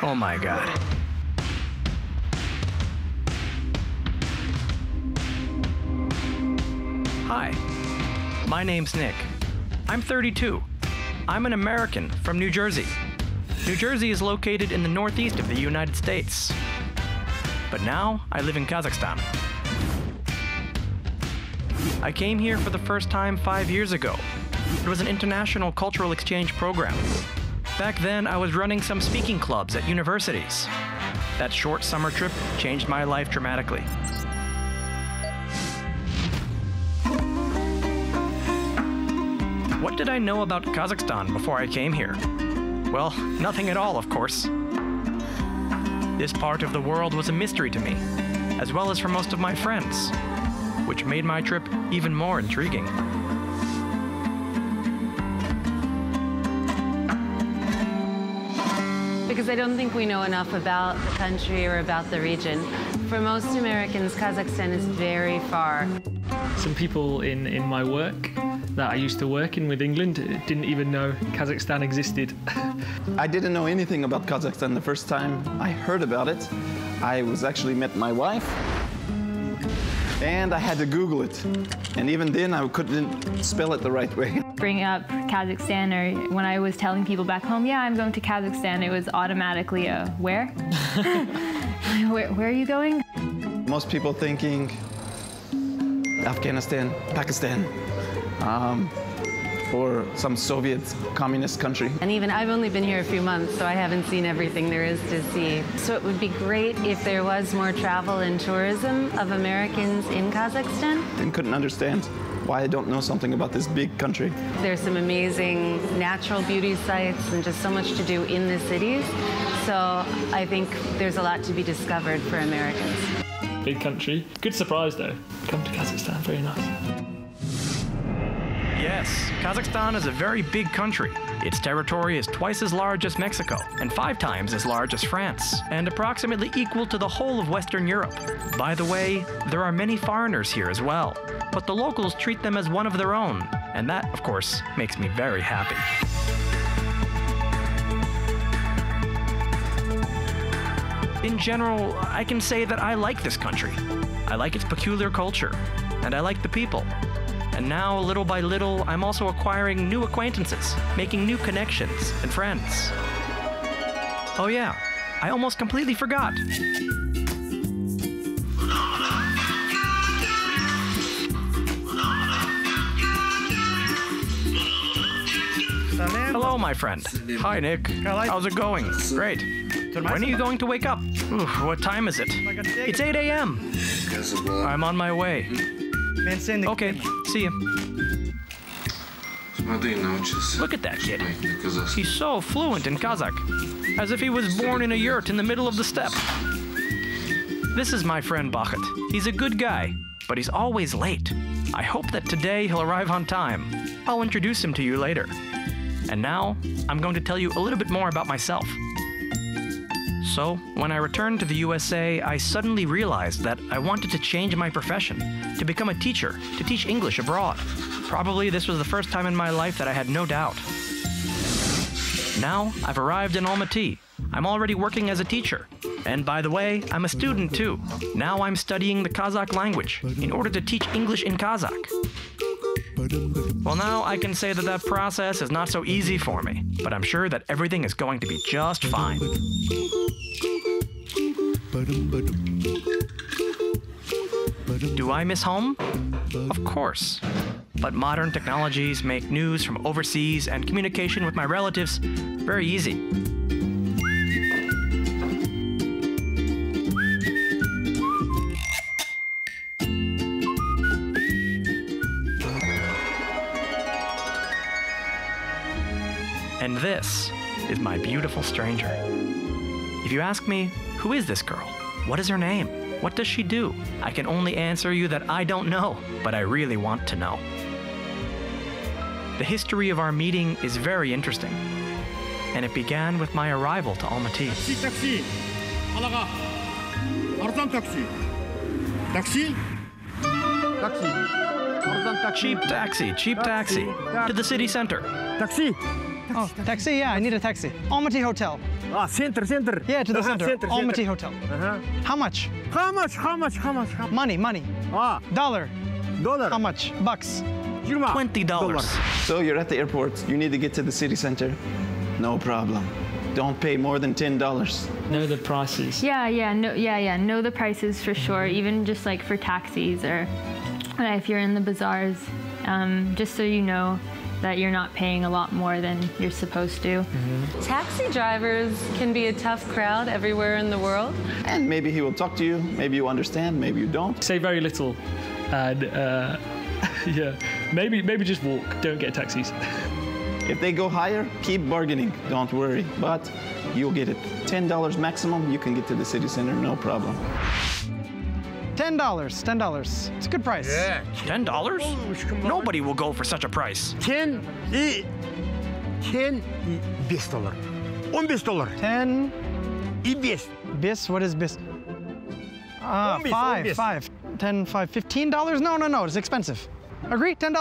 Oh my God. Hi, my name's Nick. I'm 32. I'm an American from New Jersey. New Jersey is located in the northeast of the United States. But now I live in Kazakhstan. I came here for the first time 5 years ago. It was an international cultural exchange program. Back then, I was running some speaking clubs at universities. That short summer trip changed my life dramatically. What did I know about Kazakhstan before I came here? Well, nothing at all, of course. This part of the world was a mystery to me, as well as for most of my friends, which made my trip even more intriguing. Because I don't think we know enough about the country or about the region. For most Americans, Kazakhstan is very far. Some people in my work that I used to work in with England didn't even know Kazakhstan existed. I didn't know anything about Kazakhstan the first time I heard about it. I was actually met my wife, and I had to Google it. And even then, I couldn't spell it the right way. Bringing up Kazakhstan, or when I was telling people back home, yeah, I'm going to Kazakhstan, it was automatically a where? Where are you going? Most people thinking Afghanistan, Pakistan, or some Soviet communist country. And even I've only been here a few months, so I haven't seen everything there is to see. So it would be great if there was more travel and tourism of Americans in Kazakhstan. I couldn't understand why I don't know something about this big country. There's some amazing natural beauty sites and just so much to do in the cities. So I think there's a lot to be discovered for Americans. Big country. Good surprise though. Come to Kazakhstan, very nice. Yes, Kazakhstan is a very big country. Its territory is twice as large as Mexico, and 5 times as large as France, and approximately equal to the whole of Western Europe. By the way, there are many foreigners here as well, but the locals treat them as one of their own, and that, of course, makes me very happy. In general, I can say that I like this country. I like its peculiar culture, and I like the people. And now, little by little, I'm also acquiring new acquaintances, making new connections and friends. Oh yeah, I almost completely forgot. Hello, my friend. Hi, Nick. How's it going? Great. When are you going to wake up? Ooh, what time is it? It's 8 a.m. I'm on my way. Okay, see you. Look at that kid. He's so fluent in Kazakh, as if he was born in a yurt in the middle of the steppe. This is my friend Bakht. He's a good guy, but he's always late. I hope that today he'll arrive on time. I'll introduce him to you later. And now, I'm going to tell you a little bit more about myself. So, when I returned to the USA, I suddenly realized that I wanted to change my profession, to become a teacher, to teach English abroad. Probably this was the first time in my life that I had no doubt. Now, I've arrived in Almaty. I'm already working as a teacher. And by the way, I'm a student too. Now I'm studying the Kazakh language in order to teach English in Kazakh. Well, now I can say that that process is not so easy for me, but I'm sure that everything is going to be just fine. Do I miss home? Of course. But modern technologies make news from overseas and communication with my relatives very easy. And this is my beautiful stranger. If you ask me, who is this girl? What is her name? What does she do? I can only answer you that I don't know, but I really want to know. The history of our meeting is very interesting, and it began with my arrival to Almaty. Taxi, taxi, taxi, Cheap taxi, to the city center. taxi, Oh, taxi? Yeah, I need a taxi. Almaty Hotel. Center. Yeah, to the center. Center. Almaty Hotel. How much? How much? Money. Dollar. Dollar. How much? Bucks. $20. So you're at the airport, you need to get to the city center. No problem. Don't pay more than $10. Know the prices. Know the prices for sure, even just like for taxis or if you're in the bazaars, just so you know that you're not paying a lot more than you're supposed to. Taxi drivers can be a tough crowd everywhere in the world. And maybe he will talk to you, maybe you understand, maybe you don't. Say very little, and yeah, maybe just walk. Don't get taxis. If they go higher, keep bargaining, don't worry. But you'll get it. $10 maximum, you can get to the city center, no problem. $10. It's a good price. Yeah. $10? Nobody will go for such a price. $10, $5. $15. 10 $5. bis. What is bis? Five. 10, 5, $15? No, it's expensive. Agree? $10?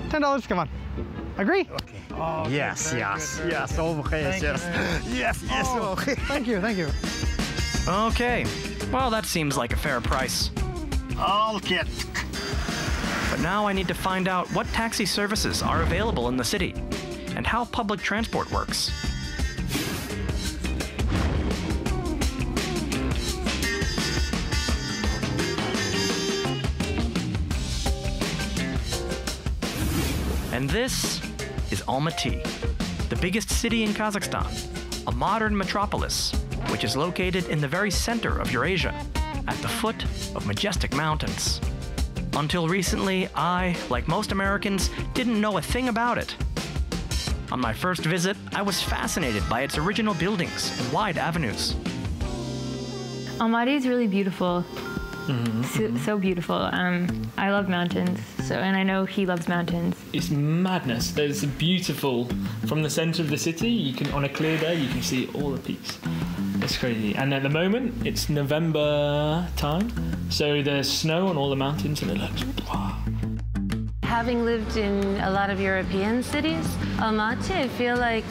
$10, come on. Agree? Okay. Oh, yes. Okay, yes. Okay. Thank you. Okay. Well, that seems like a fair price. Okay. But now I need to find out what taxi services are available in the city and how public transport works. And this is Almaty, the biggest city in Kazakhstan, a modern metropolis which is located in the very center of Eurasia, at the foot of majestic mountains. Until recently, I, like most Americans, didn't know a thing about it. On my first visit, I was fascinated by its original buildings and wide avenues. Almaty is really beautiful. So beautiful. I love mountains, and I know he loves mountains. It's madness. There's a beautiful, from the center of the city, on a clear day, you can see all the peaks. It's crazy. And at the moment, it's November time, so there's snow on all the mountains and it looks, wow. Having lived in a lot of European cities, Almaty, I feel like,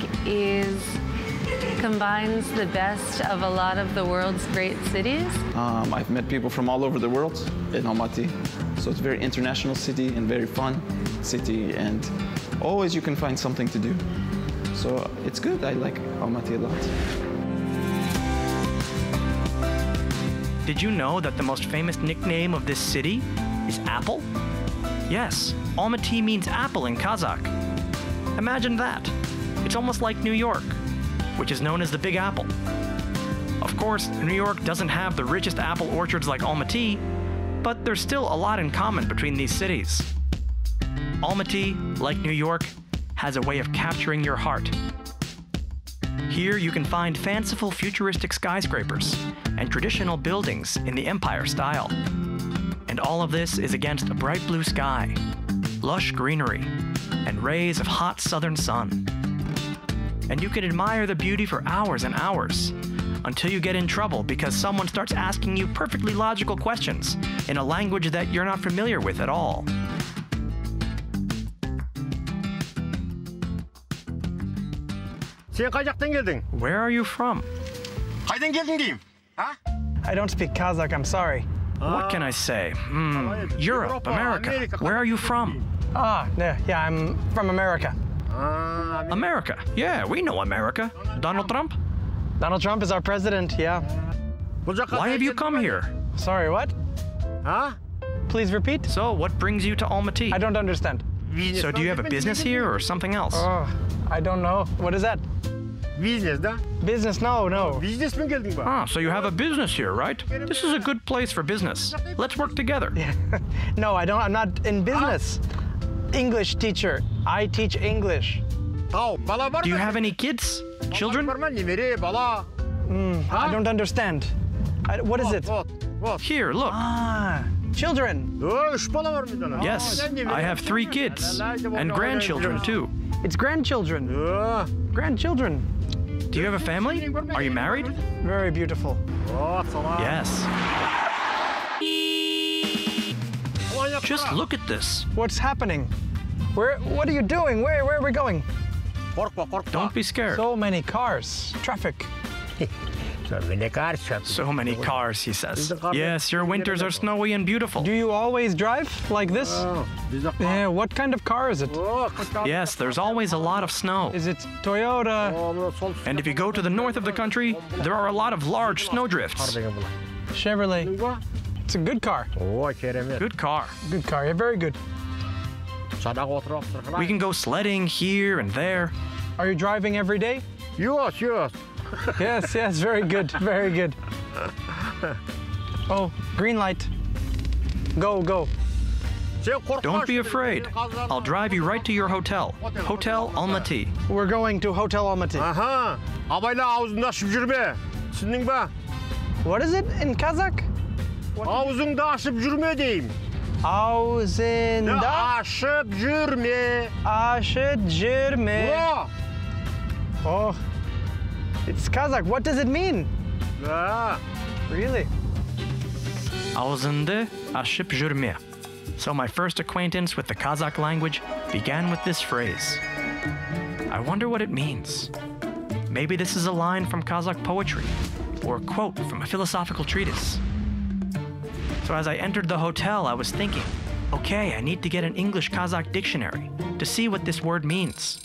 combines the best of a lot of the world's great cities. I've met people from all over the world in Almaty. So it's a very international city and very fun city, and always you can find something to do. So it's good. I like Almaty a lot. Did you know that the most famous nickname of this city is Apple? Yes, Almaty means apple in Kazakh. Imagine that. It's almost like New York, which is known as the Big Apple. Of course, New York doesn't have the richest apple orchards like Almaty, but there's still a lot in common between these cities. Almaty, like New York, has a way of capturing your heart. Here you can find fanciful futuristic skyscrapers and traditional buildings in the empire style. And all of this is against a bright blue sky, lush greenery, and rays of hot southern sun. And you can admire the beauty for hours and hours, until you get in trouble because someone starts asking you perfectly logical questions in a language that you're not familiar with at all. Where are you from? I don't speak Kazakh, I'm sorry. What can I say? Europe, America. Where are you from? Yeah, I'm from America. America. Yeah, we know America. Donald Trump? Donald Trump is our president, yeah. Why have you come here? Sorry, what? Please repeat? So, what brings you to Almaty? I don't understand. So, do you have a business here or something else? I don't know. What is that? Business? No. So you have a business here, right? This is a good place for business. Let's work together. No, I'm not in business. English teacher. I teach English. Do you have any kids? Children? I don't understand. What is it? Here, look. Children. Yes, I have 3 kids. And grandchildren, too. It's grandchildren. Grandchildren. Do you have a family? Are you married? Very beautiful. Yes. Just look at this. What's happening? What are you doing? Where are we going? Don't be scared. So many cars. Traffic. So many cars, he says. Yes, your winters are snowy and beautiful. Do you always drive like this? Yeah, what kind of car is it? Yes, there's always a lot of snow. Is it Toyota? And if you go to the north of the country, there are a lot of large snowdrifts. Chevrolet. It's a good car. Good car. Good car, yeah, very good. We can go sledding here and there. Are you driving every day? Yes. Yes, yes, very good, very good. Oh, green light. Go, go. Don't be afraid. I'll drive you right to your hotel. Hotel Almaty. We're going to Hotel Almaty. Aha. Abayla ağzını açıp yürüme. Түсіндің бе? What is it in Kazakh? Ağzını açıp yürüme diyeyim. Ağzında Açıp yürüme. aşırme. Oh, it's Kazakh. What does it mean? Really? Ağzında açıp yürüme. So my first acquaintance with the Kazakh language began with this phrase. I wonder what it means. Maybe this is a line from Kazakh poetry, or a quote from a philosophical treatise. So as I entered the hotel, I was thinking, okay, I need to get an English-Kazakh dictionary to see what this word means.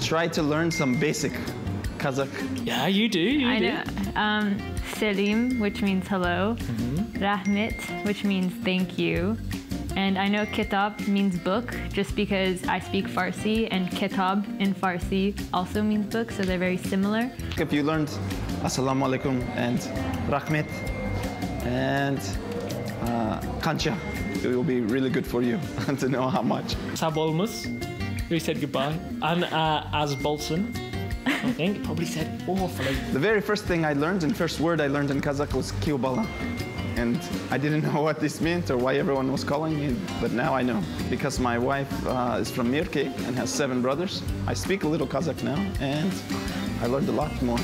Try to learn some basic Kazakh. Yeah, you do. I know. Selim, which means hello. Rahmet, which means thank you. And I know kitab means book, just because I speak Farsi, and kitab in Farsi also means book, so they're very similar. If you learned Assalamu alaikum and Rahmet and Kancha, it will be really good for you to know how much. Sabolmus, we said goodbye. And as Bolson, I think, probably said awfully. The very first thing I learned and first word I learned in Kazakh was Kiobala. And I didn't know what this meant or why everyone was calling me, but now I know. Because my wife is from Mirke and has 7 brothers. I speak a little Kazakh now, and I learned a lot more.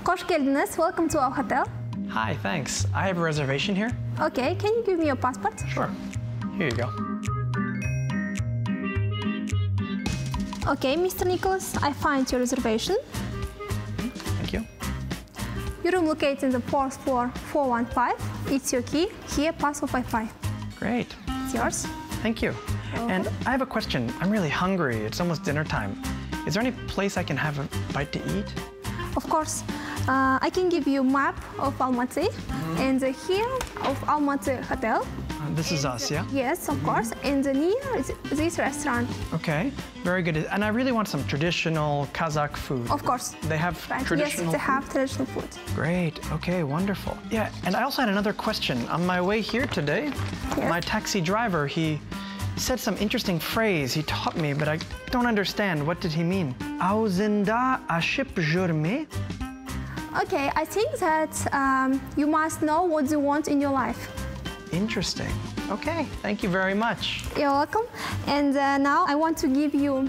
Hoş geldiniz. Welcome to our hotel. Hi, thanks. I have a reservation here. Okay, can you give me your passport? Sure. Here you go. Okay, Mr. Nicholas, I find your reservation. Thank you. Your room located in the 4th floor, 415. It's your key. Here, password Wi-Fi. Great. It's yours. Thank you. And I have a question. I'm really hungry. It's almost dinner time. Is there any place I can have a bite to eat? Of course. I can give you a map of Almaty and here of Almaty Hotel. This is us, yeah? Yes, of course. And near is this restaurant. Okay, very good. And I really want some traditional Kazakh food. Of course. They have traditional Yes, they have traditional food. Great, okay, wonderful. Yeah, and I also had another question. On my way here today, my taxi driver, he said some interesting phrase. He taught me, but I don't understand. What did he mean? Ağzında açıp yürüme? Okay, I think that you must know what you want in your life. Interesting. Okay, thank you very much. You're welcome. And now I want to give you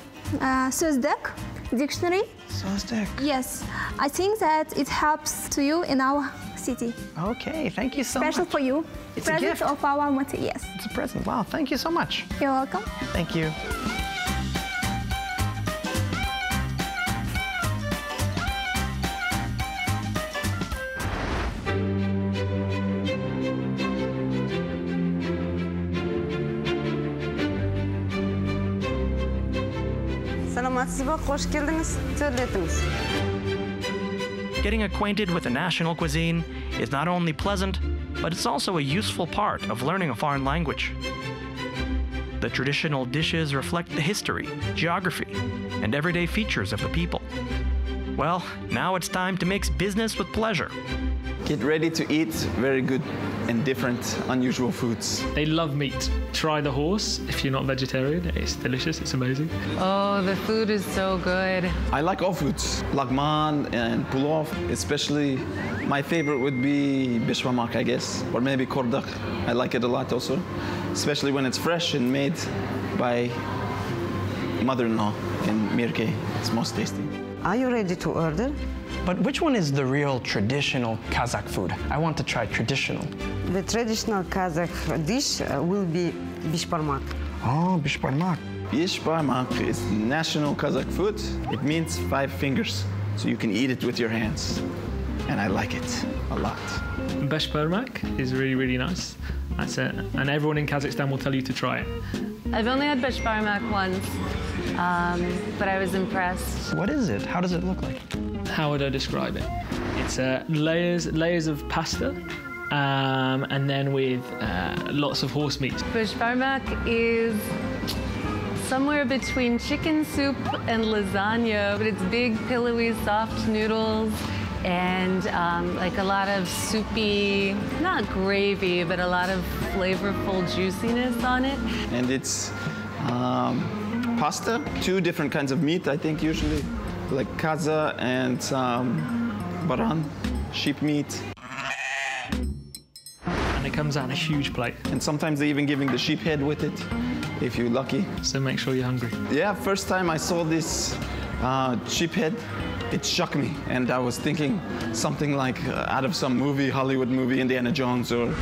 Sözdek dictionary. Sözdek. Yes, I think that it helps to you in our city. Okay, thank you so much. Special for you. It's present a gift. of our Almaty, yes. It's a present. Wow, thank you so much. You're welcome. Thank you. Getting acquainted with the national cuisine is not only pleasant, but it's also a useful part of learning a foreign language. The traditional dishes reflect the history, geography, and everyday features of the people. Well, now it's time to mix business with pleasure. Get ready to eat very good and different, unusual foods. They love meat. Try the horse if you're not vegetarian. It's delicious, it's amazing. Oh, the food is so good. I like all foods, lagman and pulov. Especially, my favorite would be bishmamak, I guess, or maybe kordak. I like it a lot also, especially when it's fresh and made by mother-in-law in Mirke. It's most tasty. Are you ready to order? But which one is the real traditional Kazakh food? I want to try traditional. The traditional Kazakh dish will be bishparmak. Oh, bishparmak. Bishbarmak is national Kazakh food. It means 5 fingers, so you can eat it with your hands. And I like it a lot. Bishbarmak is really, really nice. That's it. And everyone in Kazakhstan will tell you to try it. I've only had bishbarmak once, but I was impressed. What is it? How does it look like? How would I describe it? It's layers of pasta, and then with lots of horse meat. Bishbarmak is somewhere between chicken soup and lasagna, but it's big, pillowy, soft noodles and like a lot of soupy, not gravy, but a lot of flavorful juiciness on it. And it's pasta, 2 different kinds of meat, I think, usually, like kaza and baran, sheep meat. And it comes out in a huge plate. And sometimes they're even giving the sheep head with it, if you're lucky. So make sure you're hungry. Yeah, first time I saw this sheep head, it shocked me. And I was thinking something like out of some movie, Hollywood movie, Indiana Jones or...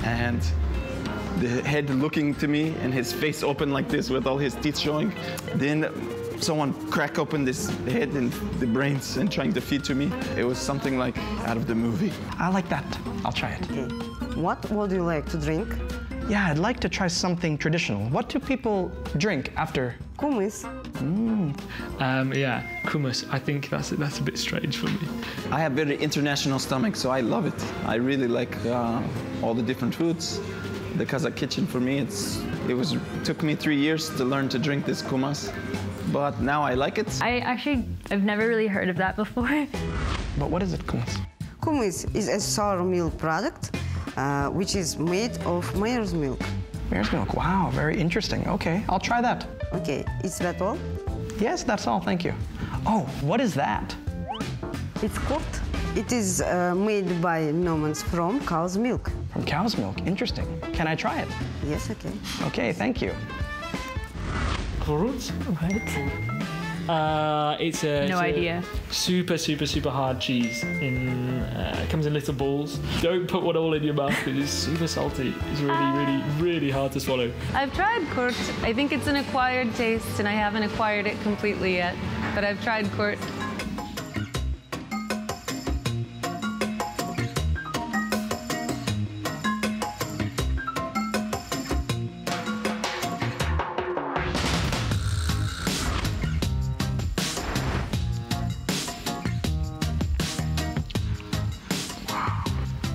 And the head looking to me and his face open like this with all his teeth showing. Then someone crack open this head and the brains and trying to feed to me. It was something like out of the movie. I like that. I'll try it. Okay. What would you like to drink? Yeah, I'd like to try something traditional. What do people drink after? Kumis. Yeah, hummus. I think that's a bit strange for me. I have very international stomach, so I love it. I really like all the different foods. The Kazakh kitchen for me, it took me 3 years to learn to drink this kumas, but now I like it. I've never really heard of that before. But what is it, kumis? Kumis is a sour milk product, which is made of mare's milk. Mare's milk. Wow, very interesting. Okay, I'll try that. Okay, is that all? Yes, that's all. Thank you. Oh, what is that? It's cooked. It is made by Nomans from cow's milk. From cow's milk. Interesting. Can I try it? Yes, okay. Okay, thank you. Fruit? It's a idea. Super hard cheese. It comes in little balls. Don't put one all in your mouth. It is super salty. It's really hard to swallow. I've tried kurt. I think it's an acquired taste, and I haven't acquired it completely yet, but I've tried kurt.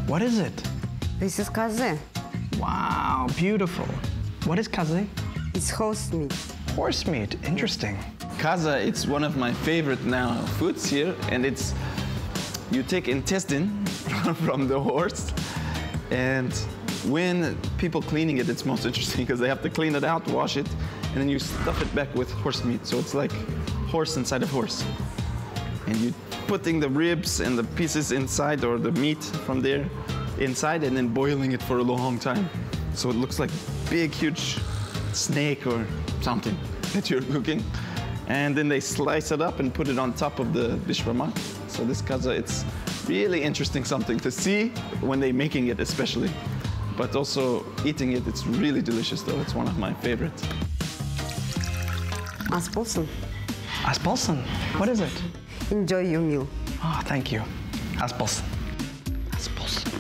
What is it? This is kaze. Wow, beautiful. What is kaze? It's horse meat. Horse meat. Interesting. Kaza, it's one of my favorite now foods here, and you take intestine from the horse, and when people cleaning it, it's most interesting because they have to clean it out, wash it, and then you stuff it back with horse meat. So it's like horse inside of horse. And you putting the ribs and the pieces inside, or the meat from there inside, and then boiling it for a long time. So it looks like big, huge snake or something that you're cooking. And then they slice it up and put it on top of the bishbarmak. So this kaza, it's really interesting something to see when they're making it especially. But also eating it, it's really delicious though. It's one of my favorites. Aspolson. Aspolson. What is it? Enjoy your meal. Oh, thank you. Aspolson. Aspolson.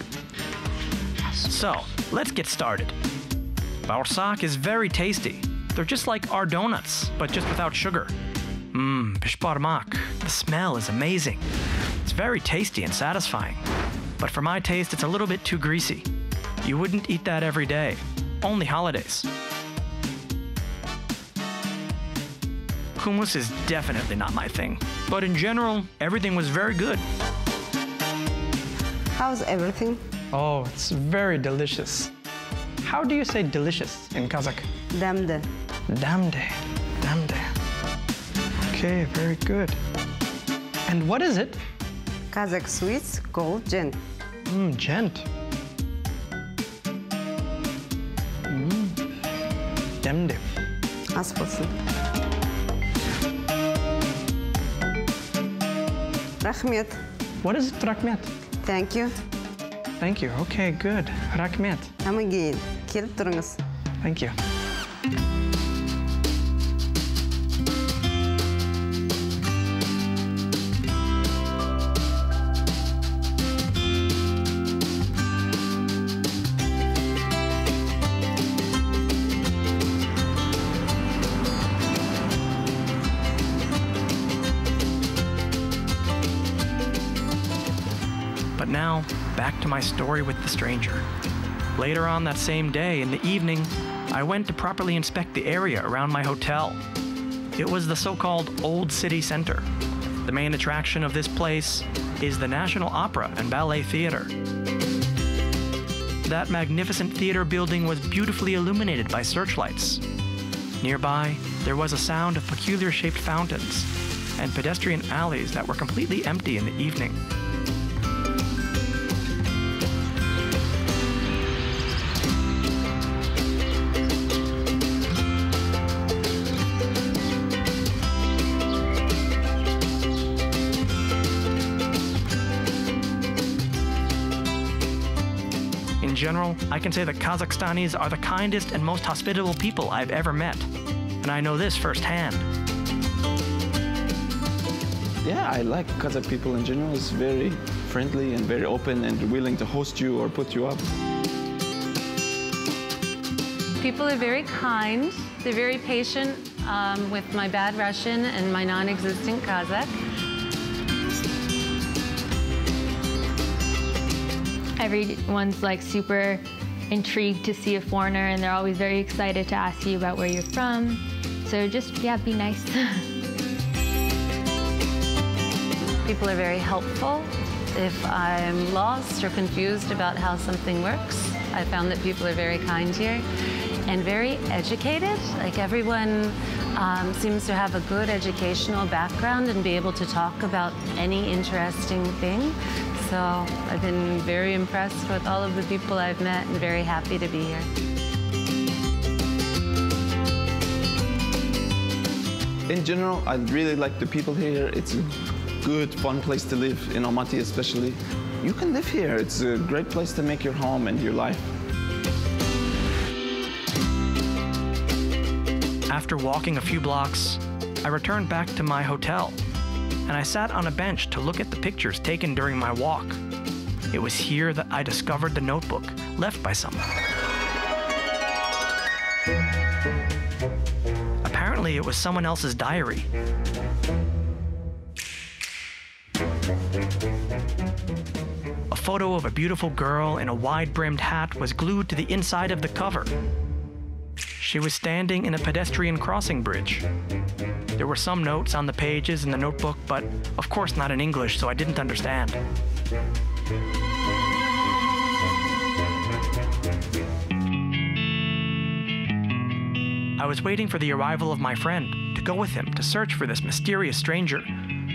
So, let's get started. Bağırsak is very tasty. They're just like our donuts, but just without sugar. Bishbarmak. The smell is amazing. It's very tasty and satisfying. But for my taste, it's a little bit too greasy. You wouldn't eat that every day. Only holidays. Hummus is definitely not my thing. But in general, everything was very good. How's everything? Oh, it's very delicious. How do you say delicious in Kazakh? Damde. Damde. Damde. Okay, very good. And what is it? Kazakh sweets called gent. Gent. Damde. Aspolson. Rahmet. What is it, Rahmet? Thank you. thank you. Okay, good. Рахмет. Амангейн, келіп тұрыңыз. Thank you. But now, back to my story with the stranger. Later on that same day, in the evening, I went to properly inspect the area around my hotel. It was the so-called Old City Center. The main attraction of this place is the National Opera and Ballet Theater. That magnificent theater building was beautifully illuminated by searchlights. Nearby, there was a sound of peculiar-shaped fountains and pedestrian alleys that were completely empty in the evening. In general, I can say that Kazakhstanis are the kindest and most hospitable people I've ever met, and I know this firsthand. Yeah, I like Kazakh people in general. It's very friendly and very open and willing to host you or put you up. People are very kind. They're very patient with my bad Russian and my non-existent Kazakh. Everyone's like super intrigued to see a foreigner, and they're always very excited to ask you about where you're from. So just, yeah, be nice. People are very helpful. If I'm lost or confused about how something works, I found that people are very kind here and very educated. Like everyone seems to have a good educational background and be able to talk about any interesting thing. So I've been very impressed with all of the people I've met and very happy to be here. In general, I really like the people here. It's a good, fun place to live, in Almaty especially. You can live here. It's a great place to make your home and your life. After walking a few blocks, I returned back to my hotel, and I sat on a bench to look at the pictures taken during my walk. It was here that I discovered the notebook left by someone. Apparently, it was someone else's diary. A photo of a beautiful girl in a wide-brimmed hat was glued to the inside of the cover. She was standing in a pedestrian crossing bridge. There were some notes on the pages in the notebook, but of course not in English, so I didn't understand. I was waiting for the arrival of my friend to go with him to search for this mysterious stranger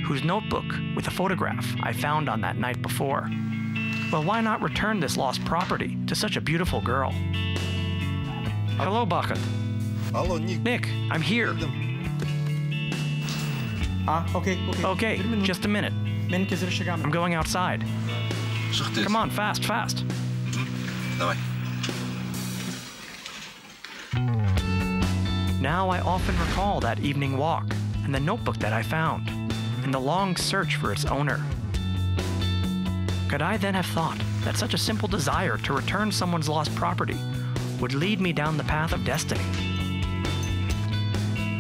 whose notebook with a photograph I found on that night before. Well, why not return this lost property to such a beautiful girl? Hello, Bakhat. Hello, Nick. Nick, I'm here. Okay, just a minute. I'm going outside. Come on, fast, fast. Давай. Now I often recall that evening walk and the notebook that I found, and the long search for its owner. Could I then have thought that such a simple desire to return someone's lost property would lead me down the path of destiny?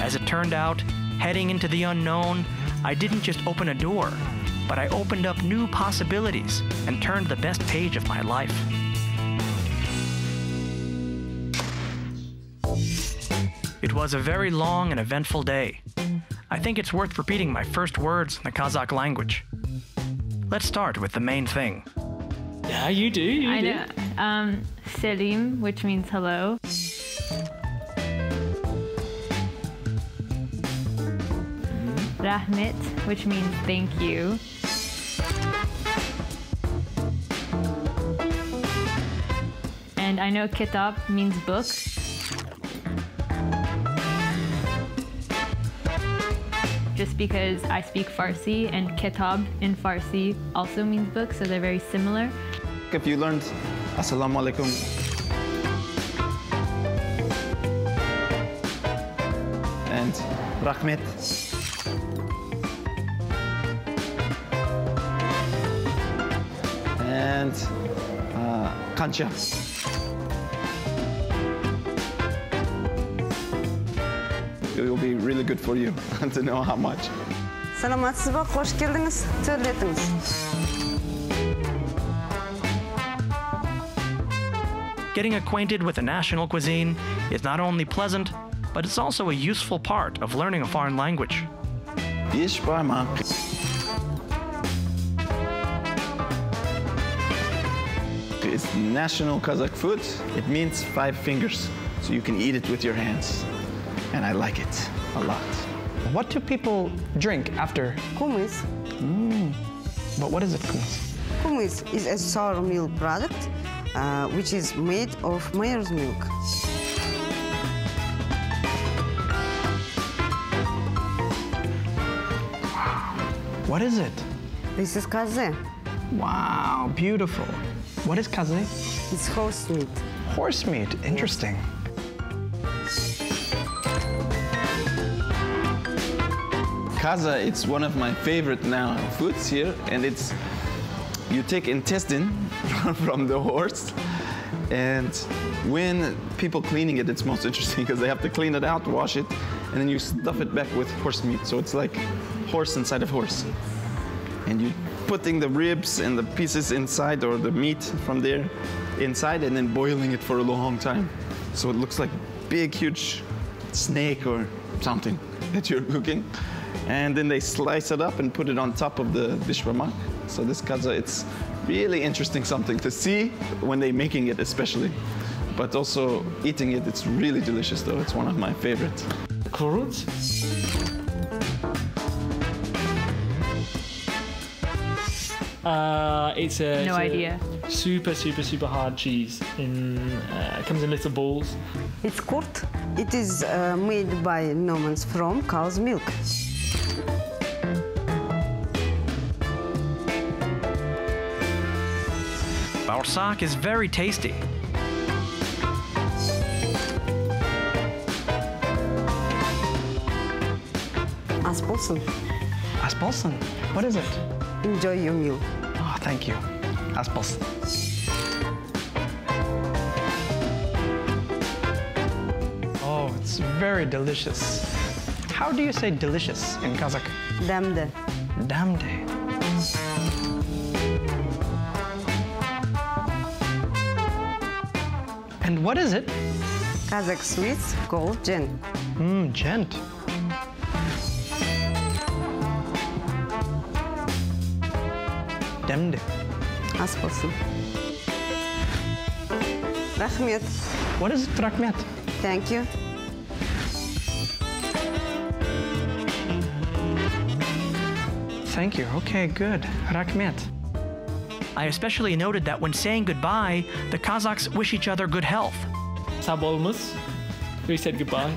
As it turned out, heading into the unknown, I didn't just open a door, but I opened up new possibilities and turned the best page of my life. It was a very long and eventful day. I think it's worth repeating my first words in the Kazakh language. Let's start with the main thing. Yeah, you do. I know. Selim, which means hello. Rahmet, which means thank you. And I know kitab means book. Just because I speak Farsi, and kitab in Farsi also means book, so they're very similar. if you learned Assalamu alaikum. And Rahmet. And Kancha. It will be really good for you to know how much. Саламатсыз ба, қош келдіңіз, сөйлетіңіз. Getting acquainted with the national cuisine is not only pleasant, but it's also a useful part of learning a foreign language. Beş parmak. It's national Kazakh food. It means 5 fingers, so you can eat it with your hands. And I like it a lot. What do people drink after? Kumis. But what is it, kumis? Kumis is a sour milk product, which is made of mare's milk. What is it? This is kaze. Wow, beautiful. What is kaze? It's horse meat. Horse meat, interesting. Kaza, it's one of my favorite now foods here, and it's, you take intestine from the horse, and when people cleaning it, it's most interesting because they have to clean it out, wash it, and then you stuff it back with horse meat. So it's like horse inside of horse. And you putting the ribs and the pieces inside, or the meat from there inside, and then boiling it for a long time. So it looks like big, huge snake or something that you're cooking. And then they slice it up and put it on top of the bishpamak. So this kaza, it's really interesting something to see when they're making it especially. But also eating it, it's really delicious though. It's one of my favorites. Kurut? It's a No idea. Super hard cheese. It comes in little balls. It's kurt. It is made by Normans from cow's milk. Bağırsak is very tasty. Aspolsun. Aspolsun. What is it? Enjoy your meal. Oh, thank you. Aspolsun. Oh, it's very delicious. How do you say delicious in Kazakh? Damde. Damde. And what is it? Kazakh sweets called gent. Gent. Demde. Aspolsun. Rahmet. What is rahmet? Thank you. Thank you. Okay, good. Rahmet. I especially noted that when saying goodbye, the Kazakhs wish each other good health. Sabolmus. We said goodbye.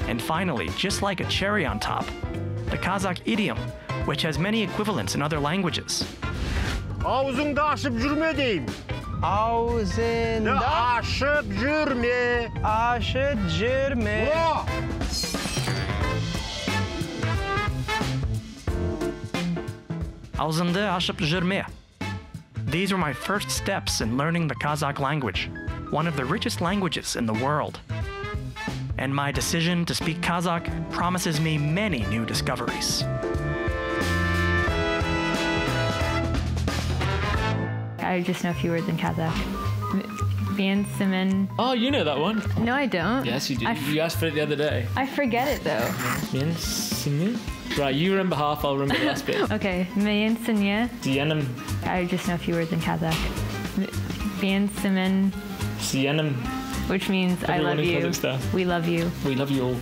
And finally, just like a cherry on top, the Kazakh idiom, which has many equivalents in other languages. Ağzında aşıp jürme deyim. Ağzında Aşıp jürme. aşıp jürme. Bro! Ağzında aşıp jürme. These were my first steps in learning the Kazakh language, one of the richest languages in the world. And my decision to speak Kazakh promises me many new discoveries. I just know a few words in Kazakh. Bien Simon. Oh, you know that one. No, I don't. Yes, you do. You asked for it the other day. I forget it though. Bien Simon. Right, you remember half, I'll remember the last bit. Okay. Bien Simon. Sienem. I just know a few words in Kazakh. Bien Simon. Sienem. Which means Everyone I love in you. Kazakhstan. We love you. We love you all.